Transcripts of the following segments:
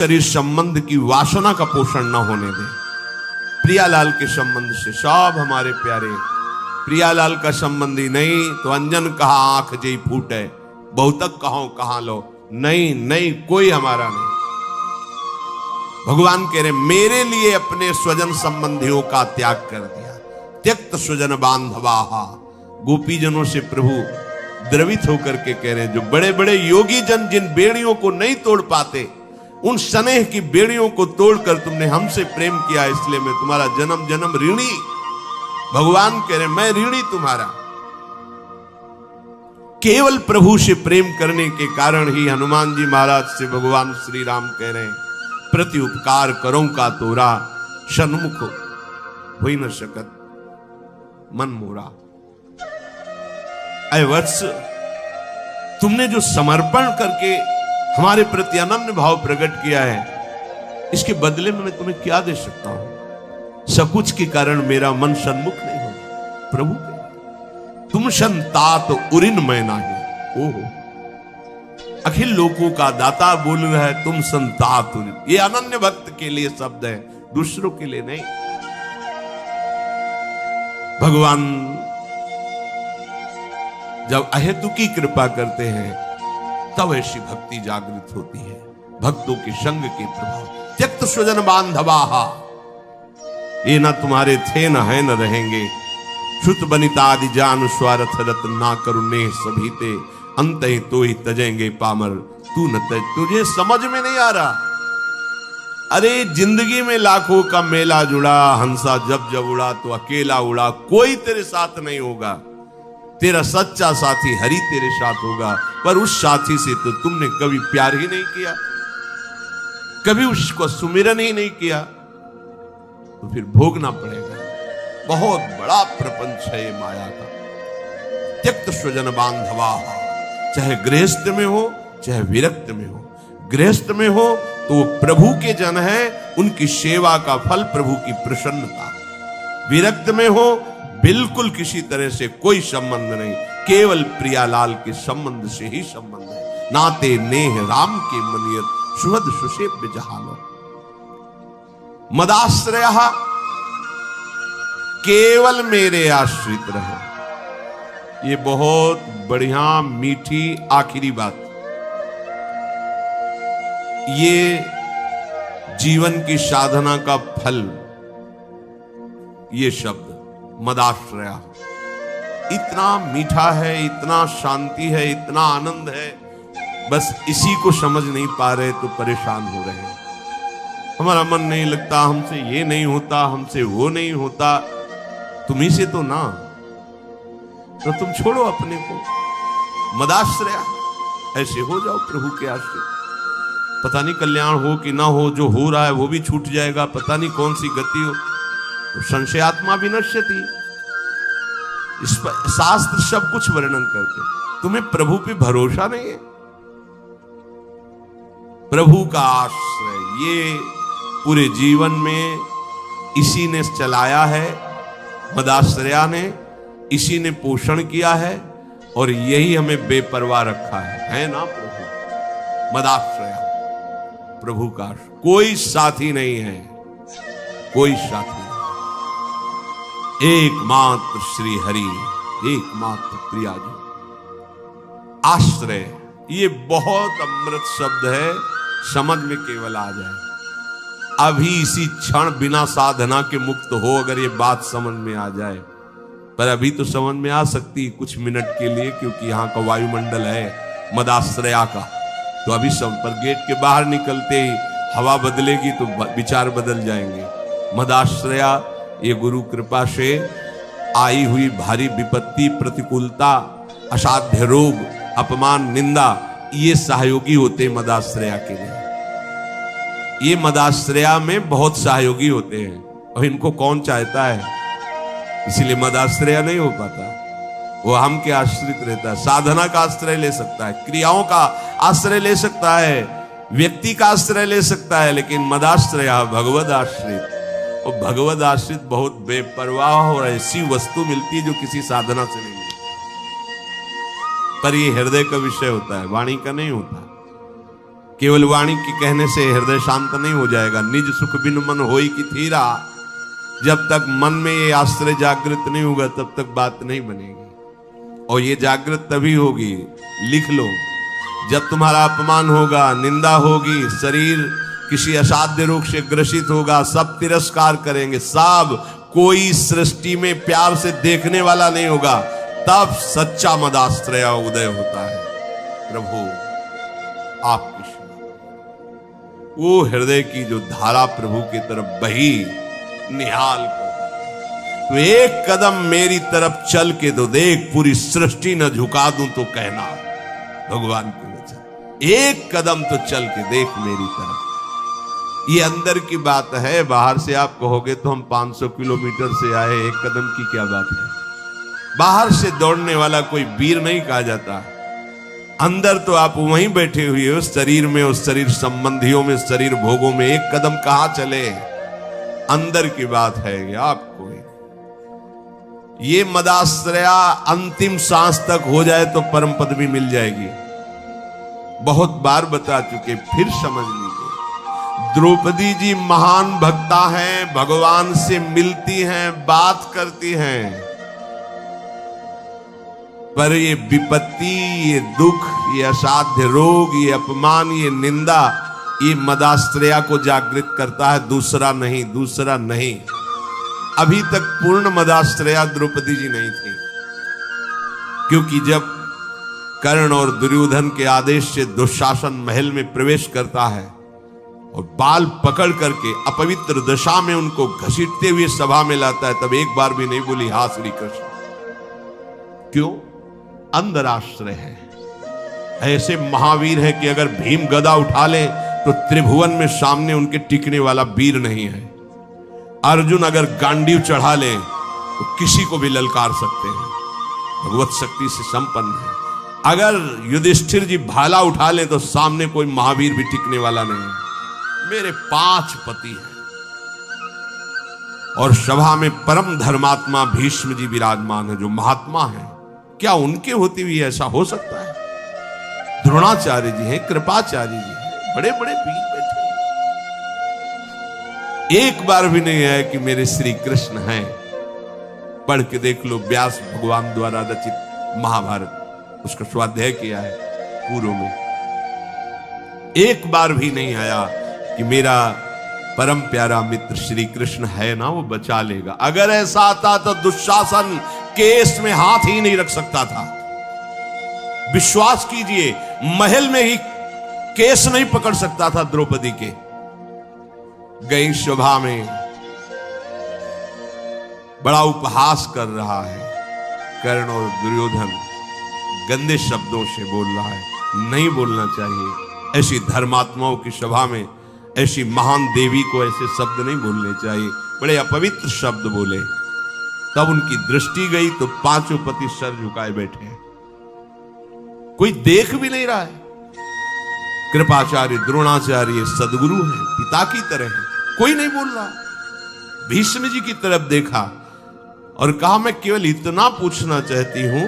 शरीर संबंध की वासना का पोषण न होने दे। प्रियालाल के संबंध से सब हमारे प्यारे, प्रियालाल का संबंधी नहीं तो अंजन कहा आंख जई फूटे, बहुतक कहो कहां लो, नहीं नहीं कोई हमारा नहीं। भगवान कह रहे मेरे लिए अपने स्वजन संबंधियों का त्याग कर दिया। त्यक्त स्वजन बांधवाहा। गोपीजनों से प्रभु द्रवित होकर के कह रहे हैं, जो बड़े बड़े योगी जन जिन बेड़ियों को नहीं तोड़ पाते, उन स्नेह की बेड़ियों को तोड़कर तुमने हमसे प्रेम किया, इसलिए मैं तुम्हारा जन्म जन्म ऋणी। भगवान कह रहे मैं ऋणी तुम्हारा। केवल प्रभु से प्रेम करने के कारण ही हनुमान जी महाराज से भगवान श्री राम कह रहे हैं, प्रति उपकार करो का तोरा, सन्मुख हो ही न सकत मन मोरा। ऐ वत्स, तुमने जो समर्पण करके हमारे प्रति अनन्य भाव प्रकट किया है, इसके बदले में मैं तुम्हें क्या दे सकता हूं। सकुच के कारण मेरा मन सन्मुख नहीं होगा। प्रभु तुम संतात उरिन मैं नाही। ओहो, अखिल लोकों का दाता बोल रहा है, तुम संतात उरिन। ये अनन्य भक्त के लिए शब्द है, दूसरों के लिए नहीं। भगवान जब अहेतुकी कृपा करते हैं तब ऐसी भक्ति जागृत होती है, भक्तों के संग के प्रभाव। त्यक्त स्वजन बांधवाहा, ये न तुम्हारे थे न है न रहेंगे। श्रुत बनिता आदि जान स्वार्थ रत ना करुणे सभी ते, अंत ही तो ही तजेंगे पामर तू न तज। तुझे समझ में नहीं आ रहा। अरे जिंदगी में लाखों का मेला जुड़ा, हंसा जब जब उड़ा तो अकेला उड़ा, कोई तेरे साथ नहीं होगा। तेरा सच्चा साथी हरि तेरे साथ होगा, पर उस साथी से तो तुमने कभी प्यार ही नहीं किया, कभी उसको सुमिरन ही नहीं किया, तो फिर भोगना पड़ेगा। बहुत बड़ा प्रपंच है ये माया का। त्यक्त स्वजन बांधवा, चाहे गृहस्थ में हो चाहे विरक्त में हो। गृहस्थ में हो तो वो प्रभु के जन है, उनकी सेवा का फल प्रभु की प्रसन्नता। विरक्त में हो बिल्कुल किसी तरह से कोई संबंध नहीं, केवल प्रियालाल के संबंध से ही संबंध है। नाते नेह राम के मनियत, सुहद सुसेव्य जहालो। मदाश्रय, केवल मेरे आश्रित रहे। ये बहुत बढ़िया मीठी आखिरी बात। ये जीवन की साधना का फल, ये शब्द मदाश्रया इतना मीठा है, इतना शांति है, इतना आनंद है। बस इसी को समझ नहीं पा रहे तो परेशान हो रहे हैं। हमारा मन नहीं लगता, हमसे ये नहीं होता, हमसे वो नहीं होता। तुम्ही से तो ना, तो तुम छोड़ो अपने को। मदाश्रया, ऐसे हो जाओ प्रभु के आश्रित। पता नहीं कल्याण हो कि ना हो, जो हो रहा है वो भी छूट जाएगा, पता नहीं कौन सी गति हो। तो संशयात्मा विनश्यति, इस पर शास्त्र सब कुछ वर्णन करते। तुम्हें प्रभु पे भरोसा नहीं है। प्रभु का आश्रय ये पूरे जीवन में इसी ने चलाया है, मदाश्रया ने, इसी ने पोषण किया है, और यही हमें बेपरवाह रखा है ना प्रभु। मदाश्रया, प्रभु का कोई साथी नहीं है, कोई साथी नहीं। एकमात्र श्री हरि, एकमात्र प्रिया जी। आश्रय, ये बहुत अमृत शब्द है, समझ में केवल आ जाए। अभी इसी क्षण बिना साधना के मुक्त हो, अगर ये बात समझ में आ जाए। पर अभी तो समझ में आ सकती कुछ मिनट के लिए, क्योंकि यहाँ का वायुमंडल है मदाश्रया का। तो अभी सब पर गेट के बाहर निकलते ही हवा बदलेगी तो विचार बदल जाएंगे। मदाश्रया, ये गुरु कृपा से आई हुई भारी विपत्ति, प्रतिकूलता, असाध्य रोग, अपमान, निंदा, ये सहयोगी होते मदाश्रया के लिए। ये मदाश्रया में बहुत सहयोगी होते हैं, और इनको कौन चाहता है, इसीलिए मदाश्रया नहीं हो पाता। वो हम के आश्रित रहता है। साधना का आश्रय ले सकता है, क्रियाओं का आश्रय ले सकता है, व्यक्ति का आश्रय ले सकता है, लेकिन मदाश्रया भगवद आश्रित। और भगवद आश्रित बहुत बेपरवाह और ऐसी वस्तु मिलती है जो किसी साधना से नहीं मिलती। पर ये हृदय का विषय होता है, वाणी का नहीं होता। केवल वाणी के कहने से हृदय शांत नहीं हो जाएगा। निज सुख बिन मन होई की थीरा, जब तक मन में ये आश्रय जागृत नहीं होगा तब तक बात नहीं बनेगी। और ये जागृत तभी होगी, लिख लो, जब तुम्हारा अपमान होगा, निंदा होगी, शरीर किसी असाध्य रोग से ग्रसित होगा, सब तिरस्कार करेंगे, सब, कोई सृष्टि में प्यार से देखने वाला नहीं होगा, तब सच्चा मदाश्रय उदय होता है। प्रभु आपकी सेवा, वो हृदय की जो धारा प्रभु की तरफ बही निहाल कर, तो एक कदम मेरी तरफ चल के तो देख, पूरी सृष्टि न झुका दूं तो कहना, भगवान के वचन, एक कदम तो चल के देख मेरी तरफ। ये अंदर की बात है, बाहर से आप कहोगे तो हम 500 किलोमीटर से आए, एक कदम की क्या बात है। बाहर से दौड़ने वाला कोई वीर नहीं कहा जाता, अंदर तो आप वहीं बैठे हुए हो, शरीर में, उस शरीर संबंधियों में, शरीर भोगों में, एक कदम कहां चले, अंदर की बात है। आपको ये मदाश्रया अंतिम सांस तक हो जाए तो परम पद भी मिल जाएगी। बहुत बार बता चुके, फिर समझ लीजिए। द्रौपदी जी महान भक्ता हैं, भगवान से मिलती हैं, बात करती हैं, पर ये विपत्ति, ये दुख, ये असाध्य रोग, ये अपमान, ये निंदा, ये मदाश्रया को जागृत करता है, दूसरा नहीं, दूसरा नहीं। अभी तक पूर्ण मदाश्रया द्रौपदी जी नहीं थी, क्योंकि जब कर्ण और दुर्योधन के आदेश से दुशासन महल में प्रवेश करता है और बाल पकड़ करके अपवित्र दशा में उनको घसीटते हुए सभा में लाता है, तब एक बार भी नहीं बोली हा श्री कृष्ण। क्यों? अंदर आश्रय है। ऐसे महावीर है कि अगर भीम गदा उठा ले तो त्रिभुवन में सामने उनके टिकने वाला वीर नहीं है। अर्जुन अगर गांडीव चढ़ा ले तो किसी को भी ललकार सकते हैं, भगवत शक्ति से संपन्न है। अगर युधिष्ठिर जी भाला उठा ले तो सामने कोई महावीर भी टिकने वाला नहीं है। मेरे 5 पति हैं और सभा में परम धर्मात्मा भीष्म जी विराजमान है, जो महात्मा है। क्या उनके होते हुए ऐसा हो सकता है? द्रोणाचार्य जी हैं, कृपाचार्य जी हैं, बड़े बड़े वीर बैठे। एक बार भी नहीं आया कि मेरे श्री कृष्ण हैं। पढ़ के देख लो, व्यास भगवान द्वारा रचित महाभारत, उसका स्वाध्याय किया है पूर्व में। एक बार भी नहीं आया कि मेरा परम प्यारा मित्र श्री कृष्ण है ना, वो बचा लेगा। अगर ऐसा आता तो दुशासन केस में हाथ ही नहीं रख सकता था। विश्वास कीजिए, महल में ही केस नहीं पकड़ सकता था द्रौपदी के। गई सभा में बड़ा उपहास कर रहा है कर्ण और दुर्योधन, गंदे शब्दों से बोल रहा है। नहीं बोलना चाहिए। ऐसी धर्मात्माओं की सभा में ऐसी महान देवी को ऐसे शब्द नहीं बोलने चाहिए। बड़े अपवित्र शब्द बोले। तब उनकी दृष्टि गई तो 5 पति सर झुकाए बैठे हैं, कोई देख भी नहीं रहा है। कृपाचार्य, द्रोणाचार्य सदगुरु हैं, पिता की तरह हैं, कोई नहीं बोल रहा। भीष्म जी की तरफ देखा और कहा, मैं केवल इतना पूछना चाहती हूं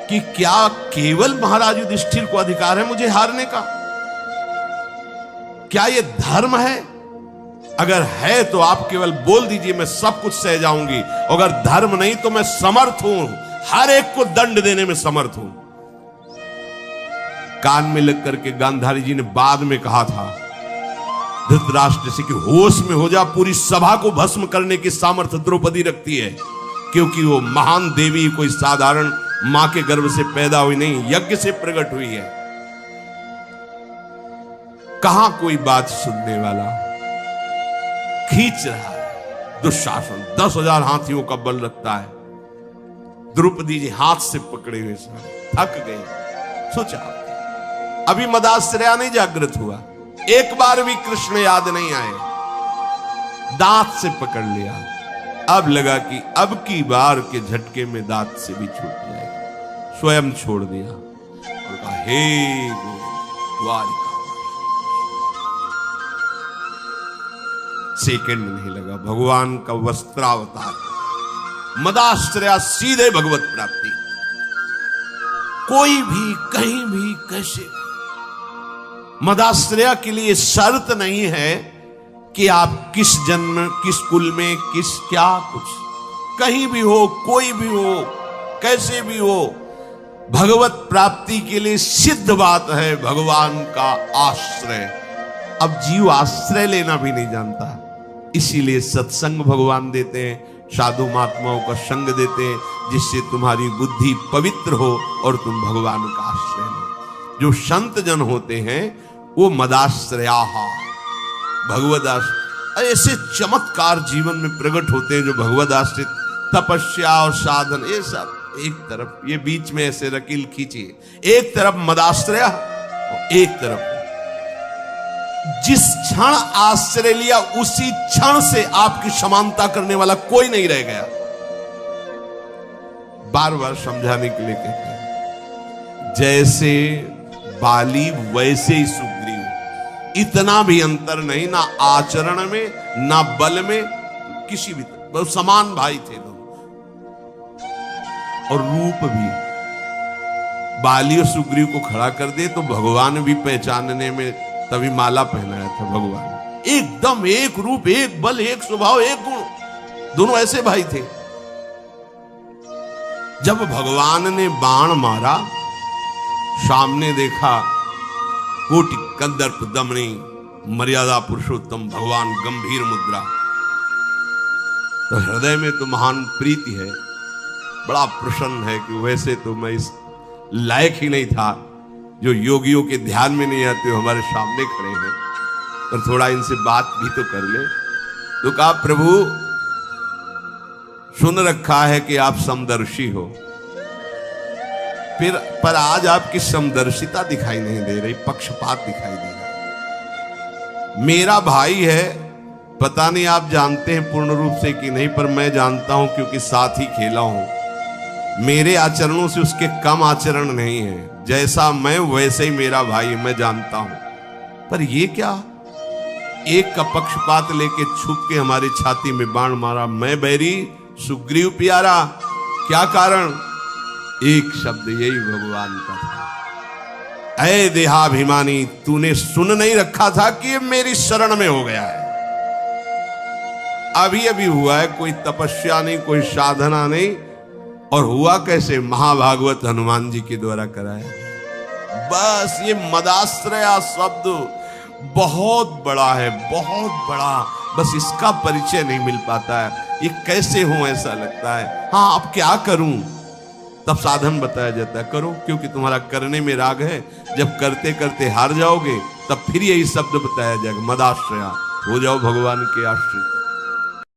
कि क्या केवल महाराज युधिष्ठिर को अधिकार है मुझे हारने का? क्या यह धर्म है? अगर है तो आप केवल बोल दीजिए, मैं सब कुछ सह जाऊंगी। अगर धर्म नहीं तो मैं समर्थ हूं, हर एक को दंड देने में समर्थ हूं। कान में लग करके गांधारी जी ने बाद में कहा था धृतराष्ट्र से कि होश में हो जा, पूरी सभा को भस्म करने की सामर्थ्य द्रौपदी रखती है, क्योंकि वो महान देवी कोई साधारण मां के गर्भ से पैदा हुई नहीं, यज्ञ से प्रकट हुई है। कहां कोई बात सुनने वाला? खींच रहा है दुशासन, 10,000 हाथियों का बल रखता है। द्रौपदी जी हाथ से पकड़े हुए थक गए। सोचा अभी मदाश्रया नहीं जागृत हुआ, एक बार भी कृष्ण याद नहीं आए, दांत से पकड़ लिया। अब लगा कि अब की बार के झटके में दांत से भी छूट जाएगा, स्वयं छोड़ दिया और कहा, हे द्वारिका। सेकंड नहीं लगा, भगवान का वस्त्रावतार, मदाश्रया सीधे भगवत प्राप्ति। कोई भी कहीं भी कैसे मदाश्रया के लिए शर्त नहीं है कि आप किस जन्म, किस कुल में, किस क्या कुछ, कहीं भी हो, कोई भी हो, कैसे भी हो, भगवत प्राप्ति के लिए सिद्ध बात है भगवान का आश्रय। अब जीव आश्रय लेना भी नहीं जानता, इसीलिए सत्संग भगवान देते हैं, साधु महात्माओं का संग देते हैं, जिससे तुम्हारी बुद्धि पवित्र हो और तुम भगवान का आश्रय लो। जो संत जन होते हैं वो मदाश्रया, भगवदाश्रय, ऐसे चमत्कार जीवन में प्रकट होते हैं जो भगवदाश्रित, तपस्या और साधन, ये सब एक तरफ, ये बीच में ऐसे रकील खींचिए, एक तरफ मदाश्रया, एक तरफ जिस क्षण आश्रय लिया उसी क्षण से आपकी समानता करने वाला कोई नहीं रह गया। बार बार समझाने के लिए कहते हैं, जैसे बाली वैसे ही सुग्रीव, इतना भी अंतर नहीं, ना आचरण में ना बल में, किसी भी बहुत समान भाई थे दोनों। और रूप भी बाली और सुग्रीव को खड़ा कर दे तो भगवान भी पहचानने में, तभी माला पहनाया था भगवान, एकदम एक रूप, एक बल, एक स्वभाव, एक गुण, दोनों ऐसे भाई थे। जब भगवान ने बाण मारा, सामने देखा कोटि कंदर्प दमनी मर्यादा पुरुषोत्तम भगवान गंभीर मुद्रा, तो हृदय में तो महान प्रीति है, बड़ा प्रसन्न है कि वैसे तो मैं इस लायक ही नहीं था, जो योगियों के ध्यान में नहीं आते हो हमारे सामने खड़े हैं, पर थोड़ा इनसे बात भी तो कर ले। तो कहा, प्रभु सुन रखा है कि आप समदर्शी हो, फिर पर आज आपकी समदर्शिता दिखाई नहीं दे रही, पक्षपात दिखाई दे रहा। मेरा भाई है, पता नहीं आप जानते हैं पूर्ण रूप से कि नहीं, पर मैं जानता हूं क्योंकि साथ ही खेला हूं। मेरे आचरणों से उसके कम आचरण नहीं है, जैसा मैं वैसे ही मेरा भाई, मैं जानता हूं। पर ये क्या, एक का पक्षपात लेके छुप के हमारी छाती में बाण मारा, मैं बैरी सुग्रीव प्यारा, क्या कारण? एक शब्द यही भगवान का था, ऐ देहाभिमानी, तूने सुन नहीं रखा था कि ये मेरी शरण में हो गया है। अभी अभी हुआ है, कोई तपस्या नहीं, कोई साधना नहीं, और हुआ कैसे? महाभागवत हनुमान जी के द्वारा कराया। बस ये मदाश्रया शब्द बहुत बड़ा है, बहुत बड़ा, बस इसका परिचय नहीं मिल पाता है। ये कैसे हो ऐसा लगता है। हाँ, अब क्या करूं? तब साधन बताया जाता है, करो, क्योंकि तुम्हारा करने में राग है। जब करते करते हार जाओगे तब फिर यही शब्द बताया जाएगा, मदाश्रया, हो जाओ भगवान के आश्रित।